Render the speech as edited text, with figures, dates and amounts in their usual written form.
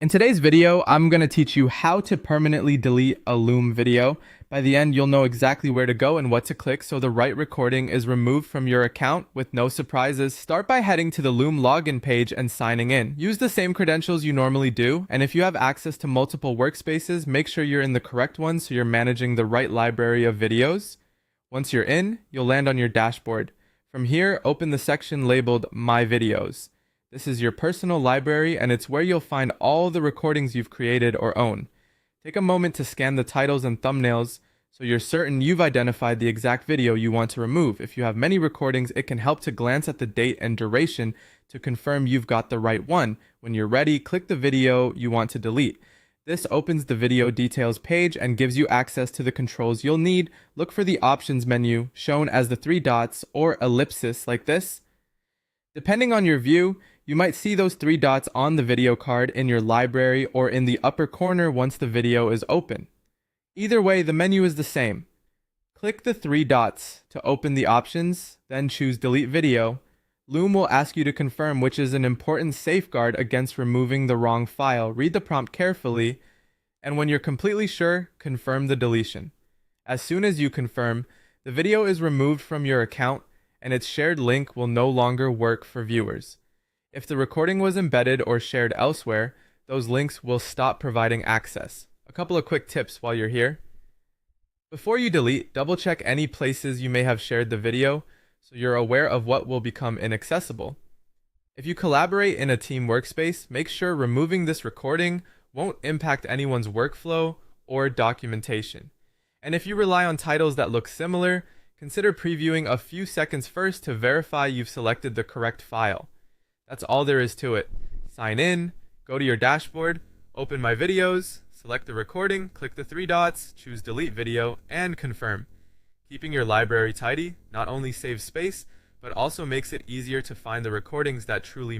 In today's video, I'm going to teach you how to permanently delete a Loom video. By the end, you'll know exactly where to go and what to click so the right recording is removed from your account with no surprises. Start by heading to the Loom login page and signing in. Use the same credentials you normally do, and if you have access to multiple workspaces, make sure you're in the correct one so you're managing the right library of videos. Once you're in, you'll land on your dashboard. From here, open the section labeled My Videos. This is your personal library, and it's where you'll find all the recordings you've created or own. Take a moment to scan the titles and thumbnails so you're certain you've identified the exact video you want to remove. If you have many recordings, it can help to glance at the date and duration to confirm you've got the right one. When you're ready, click the video you want to delete. This opens the video details page and gives you access to the controls you'll need. Look for the options menu shown as the three dots or ellipsis like this. Depending on your view, you might see those three dots on the video card in your library or in the upper corner once the video is open. Either way, the menu is the same. Click the three dots to open the options, then choose Delete Video. Loom will ask you to confirm, which is an important safeguard against removing the wrong file. Read the prompt carefully, and when you're completely sure, confirm the deletion. As soon as you confirm, the video is removed from your account and its shared link will no longer work for viewers. If the recording was embedded or shared elsewhere, those links will stop providing access. A couple of quick tips while you're here. Before you delete, double check any places you may have shared the video so you're aware of what will become inaccessible. If you collaborate in a team workspace, make sure removing this recording won't impact anyone's workflow or documentation. And if you rely on titles that look similar, consider previewing a few seconds first to verify you've selected the correct file. That's all there is to it. Sign in, go to your dashboard, open My Videos, select the recording, click the three dots, choose Delete Video, and confirm. Keeping your library tidy not only saves space, but also makes it easier to find the recordings that truly